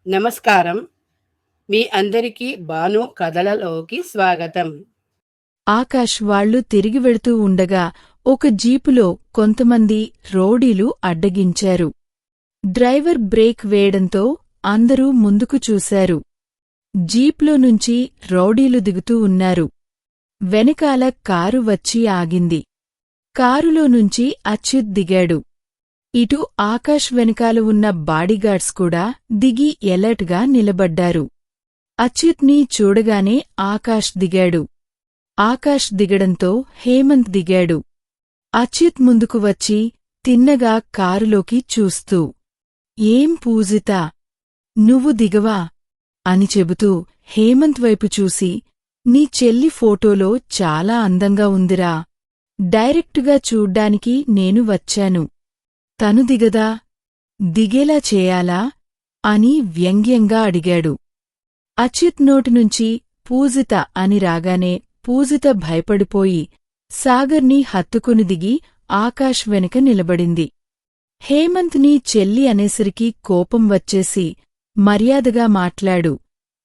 నమస్కారం. మీ అందరికీ భాను కథలలోకి స్వాగతం. ఆకాష్ వాళ్లు తిరిగి వెడుతూ ఉండగా ఒక జీపులో కొంతమంది రౌడీలు అడ్డగించారు. డ్రైవర్ బ్రేక్ వేయడంతో అందరూ ముందుకు చూశారు. జీప్లో నుంచి రౌడీలు దిగుతూ ఉన్నారు. వెనకాల కారు వచ్చి ఆగింది. కారులో నుంచి అచ్యుత్ దిగాడు. ఇటు ఆకాష్ వెనకాల ఉన్న బాడీగార్డ్స్ కూడా దిగి ఎలర్ట్గా నిలబడ్డారు. అచ్యుత్ని చూడగానే ఆకాష్ దిగాడు. ఆకాష్ దిగడంతో హేమంత్ దిగాడు. అచ్యుత్ ముందుకు వచ్చి తిన్నగా కారులోకి చూస్తూ, "ఏం పూజితా, నువ్వు దిగవా?" అని చెబుతూ హేమంత్ వైపు చూసి, "నీ చెల్లి ఫోటోలో చాలా అందంగా ఉందిరా. డైరెక్టుగా చూడ్డానికి నేను వచ్చాను. తను దిగదా? దిగేలా చేయాలా?" అని వ్యంగ్యంగా అడిగాడు. అచ్యుత్ నోటినుంచి పూజిత అని రాగానే పూజిత భయపడిపోయి సాగర్ని హత్తుకుని దిగి ఆకాష్ వెనుక నిలబడింది. హేమంత్ నీ చెల్లి అనేసరికి కోపం వచ్చేసి, "మర్యాదగా మాట్లాడు"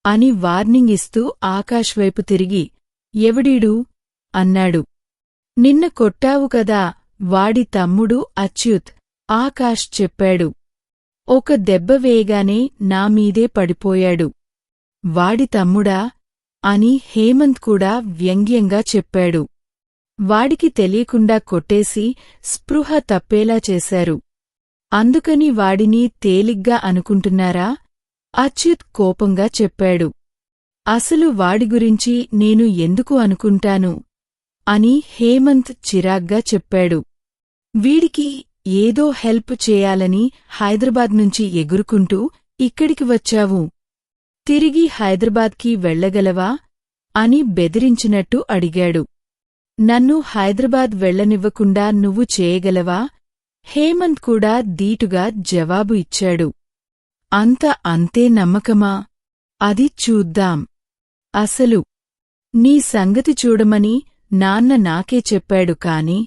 అని వార్నింగ్ ఇస్తూ ఆకాష్ వైపు తిరిగి, "ఎవడీడు?" అన్నాడు. "నిన్న కొట్టావు కదా, వాడి తమ్ముడు అచ్యుత్" ఆకాష్ చెప్పాడు. "ఒక దెబ్బ వేయగానే నామీదే పడిపోయాడు." "వాడి తమ్ముడా?" అని హేమంత్ కూడా వ్యంగ్యంగా చెప్పాడు. "వాడికి తెలియకుండా కొట్టేసి స్పృహ తప్పేలా చేశారు. అందుకని వాడిని తేలిగ్గా అనుకుంటున్నారా?" అచ్యుత్ కోపంగా చెప్పాడు. "అసలు వాడి గురించి నేను ఎందుకు అనుకుంటాను?" అని హేమంత్ చిరాగ్గా చెప్పాడు. "వీడికి ఏదో హెల్ప్ చేయాలని హైదరాబాద్ నుంచి ఎగురుకుంటూ ఇక్కడికి వచ్చావు. తిరిగి హైదరాబాద్కి వెళ్లగలవా?" అని బెదిరించినట్టు అడిగాడు. "నన్ను హైదరాబాద్ వెళ్లనివ్వకుండా నువ్వు చేయగలవా?" హేమంత్ కూడా దీటుగా జవాబు ఇచ్చాడు. అంతే నమ్మకమా? అది చూద్దాం. అసలు నీ సంగతి చూడమని నాన్న నాకే చెప్పాడు కాని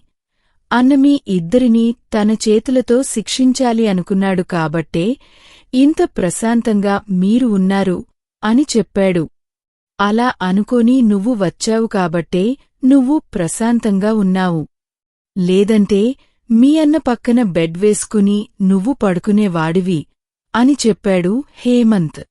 అన్న మీ ఇద్దరినీ తన చేతులతో శిక్షించాలి అనుకున్నాడు కాబట్టే ఇంత ప్రశాంతంగా మీరు ఉన్నారు అని చెప్పాడు. అలా అనుకోని నువ్వు వచ్చావు కాబట్టే నువ్వు ప్రశాంతంగా ఉన్నావు. లేదంటే మీ అన్న పక్కన బెడ్ వేసుకుని నువ్వు పడుకునేవాడివి అని చెప్పాడు హేమంత్.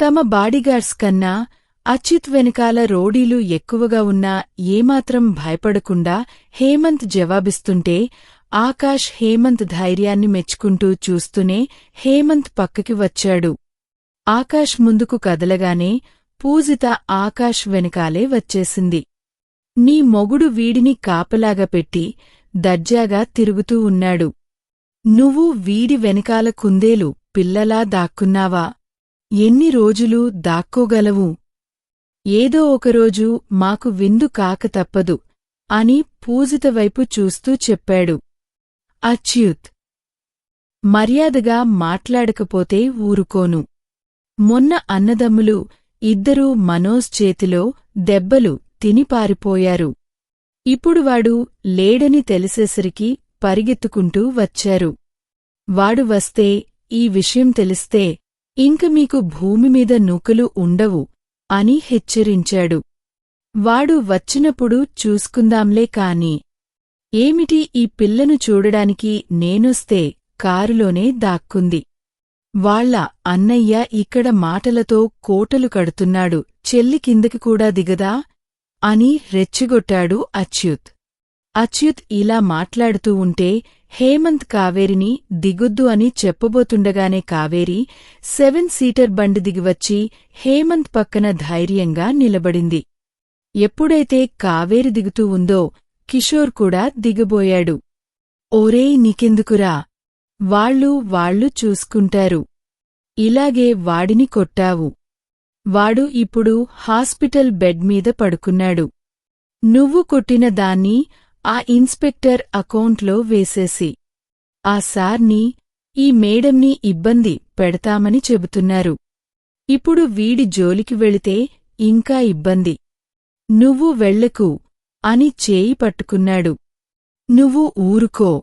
తమ బాడీగార్డ్స్ కన్నా అచ్యుత్ వెనకాల రౌడీలు ఎక్కువగా ఉన్నా ఏమాత్రం భయపడకుండా హేమంత్ జవాబిస్తుంటే ఆకాష్ హేమంత్ ధైర్యాన్ని మెచ్చుకుంటూ చూస్తూనే హేమంత్ పక్కకి వచ్చాడు. ఆకాష్ ముందుకు కదలగానే పూజిత ఆకాష్ వెనకాలే వచ్చేసింది. "నీ మొగుడు వీడిని కాపలాగా పెట్టి దర్జాగా తిరుగుతూ ఉన్నాడు. నువ్వు వీడి వెనకాల కుందేలు పిల్లలా దాక్కున్నావా? ఎన్ని రోజులు దాక్కోగలవు? ఏదో ఒకరోజు మాకు విందు కాక తప్పదు" అని పూజిత వైపు చూస్తూ చెప్పాడు. అచ్యుత్, "మర్యాదగా మాట్లాడకపోతే ఊరుకోను. మొన్న అన్నదమ్ములు ఇద్దరూ మనోజ్ చేతిలో దెబ్బలు తినిపారిపోయారు. ఇప్పుడు వాడు లేడని తెలిసేసరికి పరిగెత్తుకుంటూ వచ్చారు. వాడు వస్తే, ఈ విషయం తెలిస్తే ఇంక మీకు భూమిమీద నూకలు ఉండవు" అని హెచ్చరించాడు. "వాడు వచ్చినప్పుడు చూసుకుందాంలే కాని. ఏమిటి ఈ పిల్లను చూడడానికి నేనొస్తే కారులోనే దాక్కుంది. వాళ్ళ అన్నయ్య ఇక్కడ మాటలతో కోటలు కడుతున్నాడు, చెల్లి కిందకి కూడా దిగదా?" అని రెచ్చిగొట్టాడు అచ్యుత్. అచ్యుత్ ఇలా మాట్లాడుతూ ఉంటే హేమంత్ కావేరిని దిగొద్దు అని చెప్పబోతుండగానే కావేరి 7 సీటర్ బండి దిగివచ్చి హేమంత్ పక్కన ధైర్యంగా నిలబడింది. ఎప్పుడైతే కావేరి దిగుతూ ఉందో కిషోర్ కూడా దిగబోయాడు. "ఓరేయ్, నీకెందుకురా? వాళ్ళు చూసుకుంటారు. ఇలాగే వాడిని కొట్టావు. వాడు ఇప్పుడు హాస్పిటల్ బెడ్ మీద పడుకున్నాడు. నువ్వు కొట్టిన దాన్ని ఆ ఇన్స్పెక్టర్ అకౌంట్లో వేసేసి ఆ సార్ని, ఈ మేడంని ఇబ్బంది పెడతామని చెబుతున్నారు. ఇప్పుడు వీడి జోలికి వెళితే ఇంకా ఇబ్బంది. నువ్వు వెళ్ళకు" అని చేయి పట్టుకున్నాడు. "నువ్వు ఊరుకో.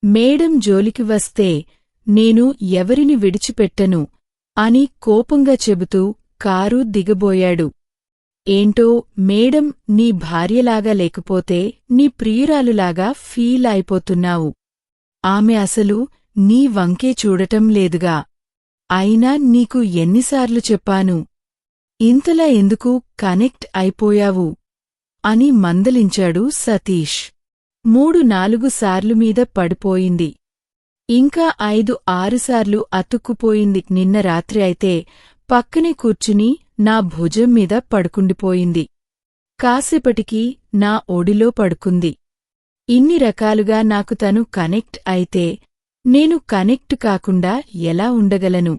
మేడం జోలికి వస్తే నేను ఎవరిని విడిచిపెట్టను" అని కోపంగా చెబుతూ కారు దిగబోయాడు. ఏంటో మేడం, నీ భార్యలాగా లేకపోతే నీ ప్రియురాలులాగా ఫీల్ అయిపోతున్నావు. ఆమె అసలు నీ వంకే చూడటం లేదుగా. అయినా నీకు ఎన్నిసార్లు చెప్పాను, ఇంతలా ఎందుకు కనెక్ట్ అయిపోయావు అని మందలించాడు సతీష్. 3-4 సార్లు మీద పడిపోయింది. ఇంకా 5-6 సార్లు అతుక్కుపోయింది. నిన్న రాత్రి అయితే పక్కనే కూర్చుని నా భుజం మీద పడుకుండిపోయింది. కాసేపటికి నా ఒడిలో పడుకుంది. ఇన్ని రకాలుగా నాకు తను కనెక్ట్ అయితే నేను కనెక్ట్ కాకుండా ఎలా ఉండగలను?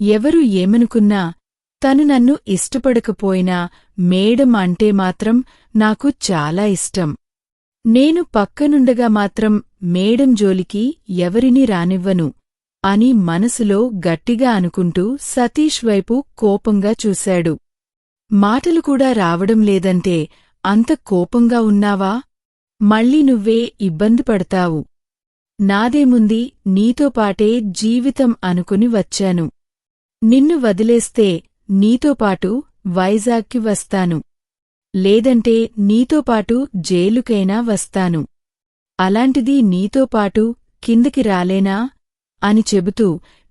ఎవరు ఏమనుకున్నా తను నన్ను ఇష్టపడకపోయినా మేడం అంటే మాత్రం నాకు చాలా ఇష్టం. నేను పక్కనుండగా మాత్రం మేడం జోలికి ఎవరినీ రానివ్వను అని మనసులో గట్టిగా అనుకుంటూ సతీష్ వైపు కోపంగా చూశాడు. మాటలు కూడా రావడం లేదంటే అంత కోపంగా ఉన్నావా? మళ్ళీ నువ్వే ఇబ్బంది పడతావు. నాదేముంది, నీతో పాటే జీవితం అనుకుని వచ్చాను. నిన్ను వదిలేస్తే నీతోపాటు వైజాగ్కి వస్తాను. లేదంటే నీతోపాటు జైలుకైనా వస్తాను. అలాంటిది నీతోపాటు కిందకి రాలేనా అని చెబుతూ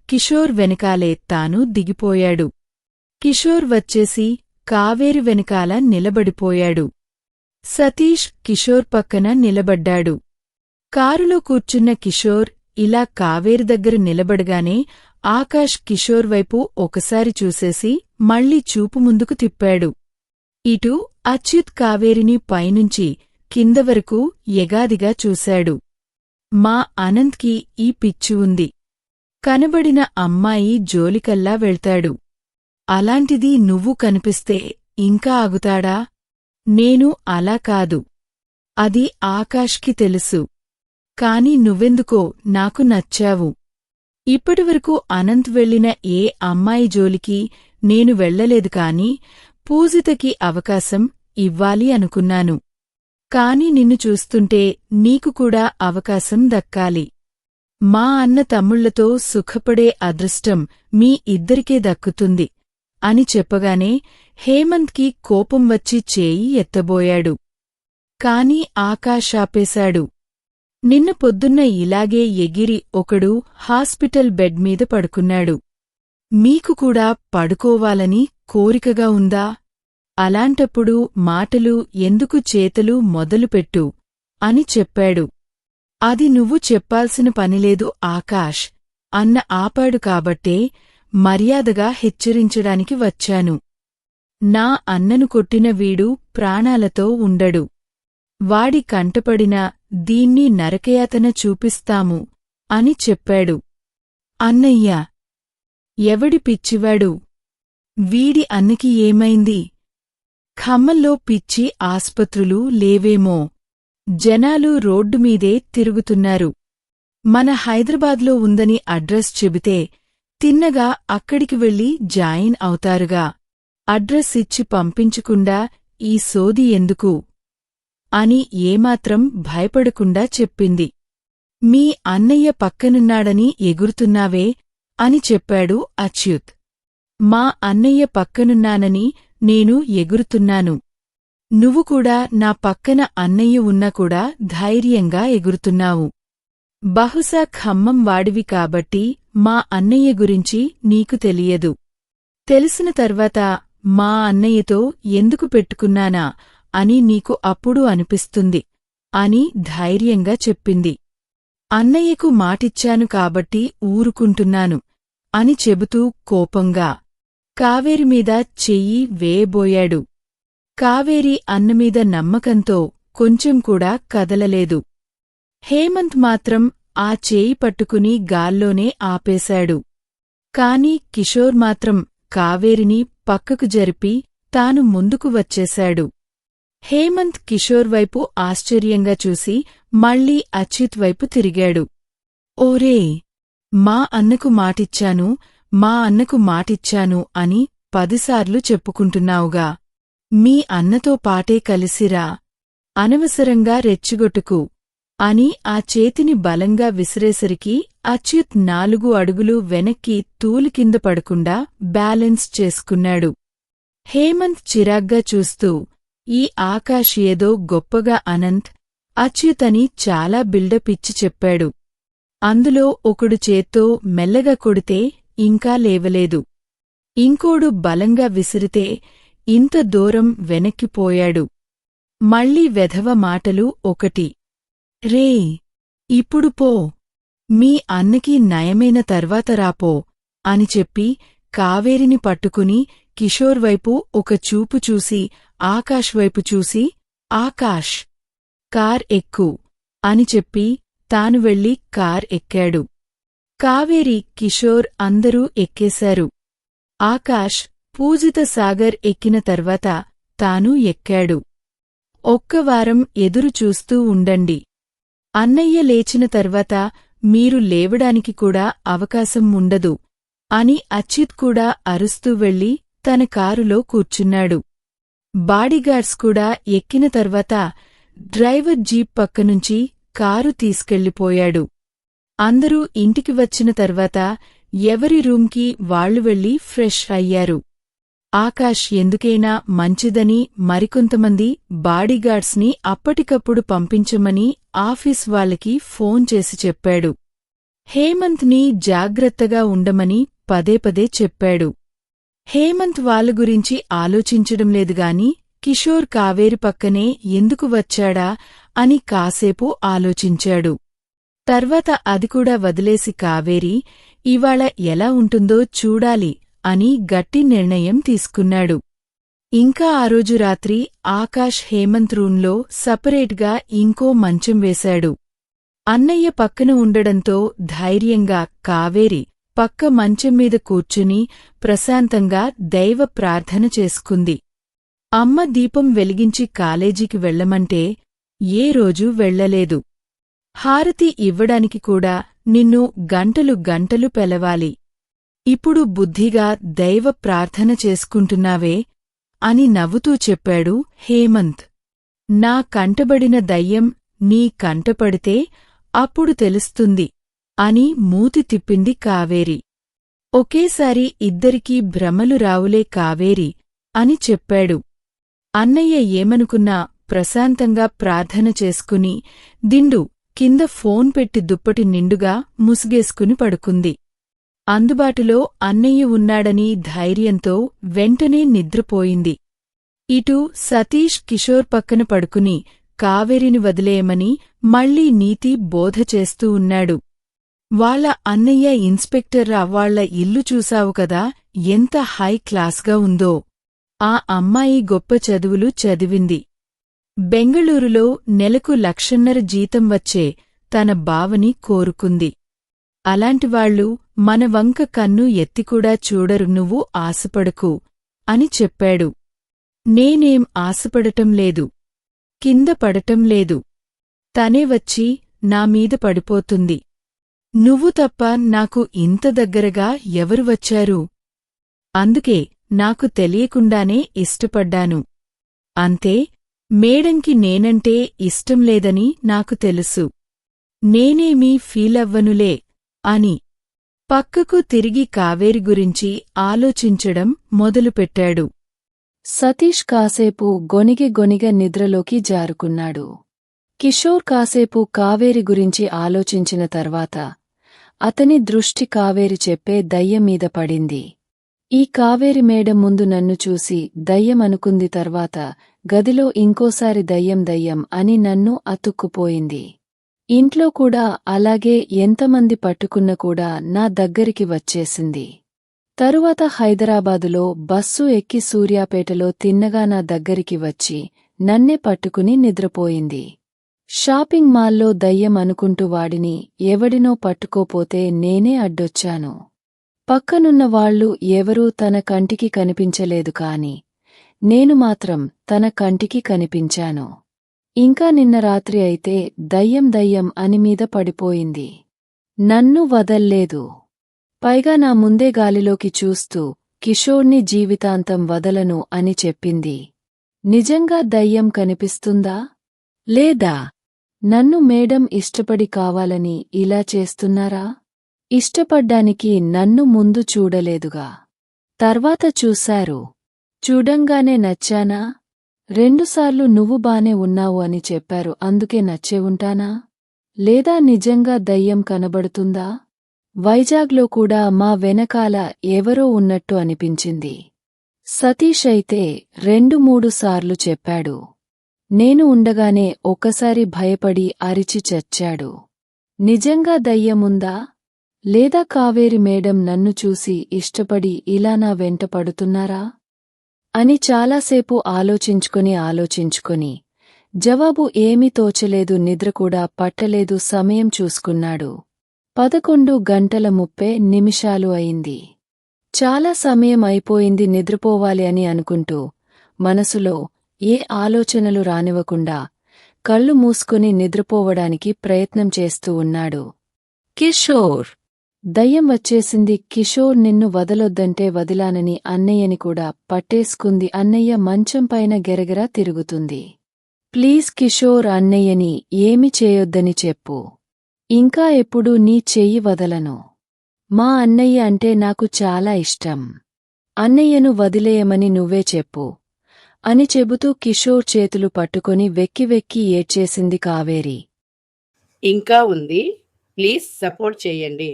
కిషోర్ వెనకాలే తాను దిగిపోయాడు. కిషోర్ వచ్చేసి కావేరి వెనకాల నిలబడిపోయాడు. సతీష్ కిషోర్ పక్కన నిలబడ్డాడు. కారులో కూర్చున్న కిషోర్ ఇలా కావేరి దగ్గర నిలబడగానే ఆకాష్ కిషోర్ వైపు ఒకసారి చూసేసి మళ్ళీ చూపు ముందుకు తిప్పాడు. ఇటు అచ్యుత్ కావేరిని పైనుంచి కింద వరకు ఎగాదిగా చూశాడు. మా అనంత్కి ఈ పిచ్చి ఉంది. కనబడిన అమ్మాయి జోలికల్లా వెళ్తాడు. అలాంటిది నువ్వు కనిపిస్తే ఇంకా ఆగుతాడా? నేను అలా కాదు. అది ఆకాష్కి తెలుసు. కాని నువ్వెందుకో నాకు నచ్చావు. ఇప్పటివరకు అనంత్ వెళ్లిన ఏ అమ్మాయి జోలికి నేను వెళ్లలేదు కాని పూజితకి అవకాశం ఇవ్వాలి అనుకున్నాను. కాని నిన్ను చూస్తుంటే నీకు కూడా అవకాశం దక్కాలి. మా అన్న తమ్ముళ్లతో సుఖపడే అదృష్టం మీ ఇద్దరికే దక్కుతుంది అని చెప్పగానే హేమంత్కి కోపం వచ్చి చేయి ఎత్తబోయాడు. కాని ఆకాష్ ఆపేశాడు. నిన్న పొద్దున్న ఇలాగే ఎగిరి ఒకడు హాస్పిటల్ బెడ్ మీద పడుకున్నాడు. మీకు కూడా పడుకోవాలని కోరికగా ఉందా? అలాంటప్పుడు మాటలు ఎందుకు, చేతలు మొదలుపెట్టు అని చెప్పాడు. అది నువ్వు చెప్పాల్సిన పనిలేదు ఆకాష్ అన్న ఆపాడు కాబట్టే మర్యాదగా హెచ్చరించడానికి వచ్చాను. నా అన్నను కొట్టిన వీడు ప్రాణాలతో ఉండడు. వాడి కంటపడిన దీన్ని నరకయాతన చూపిస్తాము అని చెప్పాడు. అన్నయ్యా! ఎవడి పిచ్చివాడు? వీడి అన్నకి ఏమైంది? ఖమ్మంలో పిచ్చి ఆస్పత్రులు లేవేమో. జనాలు రోడ్డుమీదే తిరుగుతున్నారు. మన హైదరాబాద్లో ఉందని అడ్రస్ చెబితే తిన్నగా అక్కడికి వెళ్లి జాయిన్ అవుతారుగా. అడ్రస్ ఇచ్చి పంపించకుండా ఈ సోది ఎందుకు అని ఏమాత్రం భయపడకుండా చెప్పింది. మీ అన్నయ్య పక్కనున్నాడని ఎగురుతున్నావే అని చెప్పాడు అచ్యుత్. మా అన్నయ్య పక్కనున్నానని నేను ఎగురుతున్నాను. నువ్వు కూడా నా పక్కన అన్నయ్య ఉన్నా కూడా ధైర్యంగా ఎగురుతున్నావు. బహుశా ఖమ్మం వాడివి కాబట్టి మా అన్నయ్య గురించి నీకు తెలియదు. తెలిసిన తర్వాత మా అన్నయ్యతో ఎందుకు పెట్టుకున్నానా అని నీకు అప్పుడు అనిపిస్తుంది అని ధైర్యంగా చెప్పింది. అన్నయ్యకు మాటిచ్చాను కాబట్టి ఊరుకుంటున్నాను అని చెబుతూ కోపంగా కావేరి మీద చెయ్యి వేయబోయాడు. కావేరి అన్నమీద నమ్మకంతో కొంచెం కూడా కదలలేదు. హేమంత్ మాత్రం ఆ చేయి పట్టుకుని గాల్లోనే ఆపేశాడు. కాని కిషోర్ మాత్రం కావేరిని పక్కకు జరిపి తాను ముందుకు వచ్చేశాడు. హేమంత్ కిషోర్ వైపు ఆశ్చర్యంగా చూసి మళ్లీ అచ్యుత్ వైపు తిరిగాడు. ఓరే! మా అన్నకు మాటిచ్చాను, మా అన్నకు మాటిచ్చాను అని 10 సార్లు చెప్పుకుంటున్నావుగా. మీ అన్నతో పాటే కలిసిరా. అనవసరంగా రెచ్చిగొట్టుకు అని ఆ చేతిని బలంగా విసిరేసరికి అచ్యుత్ 4 అడుగులు వెనక్కి తూలి కింద పడకుండా బ్యాలెన్స్ చేసుకున్నాడు. హేమంత్ చిరాగ్గా చూస్తూ, ఈ ఆకాష్ ఏదో గొప్పగా అనంత్, అచ్యుత్ అని చాలా బిల్డప్ ఇచ్చి చెప్పాడు. అందులో ఒకడు చేత్తో మెల్లగా కొడితే ఇంకా లేవలేదు. ఇంకోడు బలంగా విసిరితే ఇంత దూరం వెనక్కిపోయాడు. మళ్ళీ వెధవ మాటలు ఒకటి. రే, ఇప్పుడు పో, మీ అన్నకి నయమైన తర్వాత రాపో అని చెప్పి కావేరిని పట్టుకుని కిషోర్ వైపు ఒక చూపు చూసి ఆకాష్ వైపు చూసి, ఆకాష్, కార్ ఎక్కు అని చెప్పి తాను వెళ్లి కార్ ఎక్కాడు. కావేరి, కిషోర్ అందరూ ఎక్కేశారు. ఆకాష్ పూజిత సాగర్ ఎక్కిన తర్వాత తాను ఎక్కాడు. ఒక్క వారం ఎదురు చూస్తూ ఉండండి. అన్నయ్య లేచిన తర్వాత మీరు లేవడానికి కూడా అవకాశం ఉండదు అని అచ్యుత్ కూడా అరుస్తూ వెళ్లి తన కారులో కూర్చున్నాడు. బాడీగార్డ్స్ కూడా ఎక్కిన తర్వాత డ్రైవర్ జీప్ పక్కనుంచి కారు తీసుకెళ్ళిపోయాడు. అందరూ ఇంటికి వచ్చిన తర్వాత ఎవరి రూంకి వాళ్లు వెళ్లి ఫ్రెష్ అయ్యారు. ఆకాష్ ఎందుకైనా మంచిదని మరికొంతమంది బాడీగార్డ్స్ని అప్పటికప్పుడు పంపించమని ఆఫీస్ వాళ్ళకి ఫోన్ చేసి చెప్పాడు. హేమంత్ని జాగ్రత్తగా ఉండమని పదేపదే చెప్పాడు. హేమంత్ వాళ్ళ గురించి ఆలోచించడం లేదుగాని కిషోర్ కావేరి పక్కనే ఎందుకు వచ్చాడా అని కాసేపు ఆలోచించాడు. తర్వాత అది కూడా వదిలేసి కావేరి ఇవాళ ఎలా ఉంటుందో చూడాలి అని గట్టి నిర్ణయం తీసుకున్నాడు. ఇంకా ఆ రోజు రాత్రి ఆకాష్ హేమంత్ రూంలో సపరేట్గా ఇంకో మంచం వేశాడు. అన్నయ్య పక్కన ఉండడంతో ధైర్యంగా కావేరి పక్క మంచం మీద కూర్చుని ప్రశాంతంగా దైవ ప్రార్థన చేసుకుంది. అమ్మ దీపం వెలిగించి కాలేజీకి వెళ్లమంటే ఏ రోజూ వెళ్లలేదు. హారతి ఇవ్వడానికి కూడా నిన్ను గంటలు గంటలు పెలవాలి. ఇప్పుడు బుద్ధిగా దైవ ప్రార్థన చేసుకుంటున్నావే అని నవ్వుతూ చెప్పాడు హేమంత్. నా కంటబడిన దయ్యం నీ కంటపడితే అప్పుడు తెలుస్తుంది అని మూతి తిప్పింది కావేరి. ఒకేసారి ఇద్దరికీ భ్రమలు రావులే కావేరి అని చెప్పాడు. అన్నయ్య ఏమనుకున్నా ప్రశాంతంగా ప్రార్థన చేసుకుని దిండు కింద ఫోన్ పెట్టి దుప్పటి నిండుగా ముసుగేసుకుని పడుకుంది. అందుబాటులో అన్నయ్య ఉన్నాడని ధైర్యంతో వెంటనే నిద్రపోయింది. ఇటు సతీష్ కిషోర్ పక్కన పడుకుని కావేరిని వదిలేయమని మళ్లీ నీతి బోధ చేస్తూ ఉన్నాడు. వాళ్ళ అన్నయ్య ఇన్స్పెక్టర్ వాళ్ల ఇల్లు చూశావు కదా, ఎంత హై క్లాస్గా ఉందో. ఆ అమ్మాయి గొప్ప చదువులు చదివింది. బెంగళూరులో నెలకు 1,50,000 జీతం వచ్చే తన బావని కోరుకుంది. అలాంటివాళ్లు మన వంక కన్ను ఎత్తికూడా చూడరు. నువ్వు ఆశపడకు అని చెప్పాడు. నేనేం ఆశపడటం లేదు, కింద పడటం లేదు. తనే వచ్చి నామీద పడిపోతుంది. నువ్వు తప్ప నాకు ఇంత దగ్గరగా ఎవరు వచ్చారు? అందుకే నాకు తెలియకుండానే ఇష్టపడ్డాను. అంతే, మేడంకి నేనంటే ఇష్టం లేదని నాకు తెలుసు. నేనేమీ ఫీలవ్వనులే అని పక్కకు తిరిగి కావేరి గురించి ఆలోచించడం మొదలుపెట్టాడు. సతీష్ కాసేపు గొనిగ నిద్రలోకి జారుకున్నాడు. కిషోర్ కాసేపు కావేరి గురించి ఆలోచించిన తర్వాత అతని దృష్టి కావేరి చెప్పే దయ్యం మీద పడింది. ఈ కావేరి మేడం ముందు నన్ను చూసి దయ్యం అనుకుంది. తర్వాత గదిలో ఇంకోసారి దయ్యం అని నన్ను అతుక్కుపోయింది. ఇంట్లో కూడా అలాగే ఎంతమంది పట్టుకున్న కూడా నా దగ్గరికి వచ్చేసింది. తరువాత హైదరాబాదులో బస్సు ఎక్కి సూర్యాపేటలో తిన్నగా నా దగ్గరికి వచ్చి నన్నే పట్టుకుని నిద్రపోయింది. షాపింగ్ మాల్లో దయ్యం అనుకుంటూ వాడిని ఎవడినో పట్టుకోపోతే నేనే అడ్డొచ్చాను. పక్కనున్న వాళ్లు ఎవరూ తన కంటికి కనిపించలేదు కాని నేను మాత్రం తన కంటికి కనిపించాను. ఇంకా నిన్న రాత్రి అయితే దయ్యం అని మీద పడిపోయింది. నన్ను వదల్లేదు. పైగా నా ముందే గాలిలోకి చూస్తూ కిషోర్ని జీవితాంతం వదలను అని చెప్పింది. నిజంగా దయ్యం కనిపిస్తుందా లేదా నన్ను మేడం ఇష్టపడి కావాలని ఇలా చేస్తున్నారా? ఇష్టపడ్డానికి నన్ను ముందు చూడలేదుగా. తర్వాత చూశారు. చూడంగానే నచ్చానా? 2 సార్లు నువ్వు బానే ఉన్నావు అని చెప్పారు, అందుకే నచ్చే ఉంటానా? లేదా నిజంగా దయ్యం కనబడుతుందా? వైజాగ్లో కూడా మా వెనకాల ఎవరో ఉన్నట్టు అనిపించింది. సతీష్ అయితే 2-3 సార్లు చెప్పాడు. నేను ఉండగానే ఒక్కసారి భయపడి అరిచి చచ్చాడు. నిజంగా దయ్యముందా? లేదా కావేరి మేడం నన్ను చూసి ఇష్టపడి ఇలా నా వెంట పడుతున్నారా? అని చాలాసేపు ఆలోచించుకొని జవాబు ఏమీ తోచలేదు. నిద్రకూడా పట్టలేదు. సమయం చూసుకున్నాడు. 11:30 అయింది. చాలా సమయం అయిపోయింది, నిద్రపోవాలి అని అనుకుంటూ మనసులో ఏ ఆలోచనలు రానివ్వకుండా కళ్ళు మూసుకుని నిద్రపోవడానికి ప్రయత్నం చేస్తూ ఉన్నాడు. కిషోర్! దయ్యం వచ్చేసింది. కిషోర్ నిన్ను వదలొద్దంటే వదిలానని అన్నయ్యని కూడా పట్టేసుకుంది. అన్నయ్య మంచం పైన గెరగెరా తిరుగుతుంది. ప్లీజ్ కిషోర్, అన్నయ్యని ఏమి చేయొద్దని చెప్పు. ఇంకా ఎప్పుడూ నీ చెయ్యి వదలను. మా అన్నయ్య అంటే నాకు చాలా ఇష్టం. అన్నయ్యను వదిలేయమని నువ్వే చెప్పు అని చెబుతూ కిషోర్ చేతులు పట్టుకొని వెక్కి వెక్కి ఏడ్చేసింది కావేరి. ఇంకా ఉంది. ప్లీజ్ సపోర్ట్ చేయండి.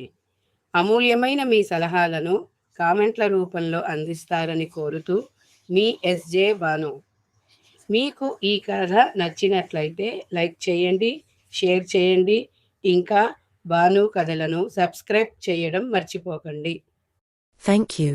అమూల్యమైన మీ సలహాలను కామెంట్ల రూపంలో అందిస్తారని కోరుతూ మీ ఎస్జే బాను. మీకు ఈ కథ నచ్చినట్లయితే లైక్ చేయండి, షేర్ చేయండి. ఇంకా బాను కథలను సబ్స్క్రైబ్ చేయడం మర్చిపోకండి. Thank you.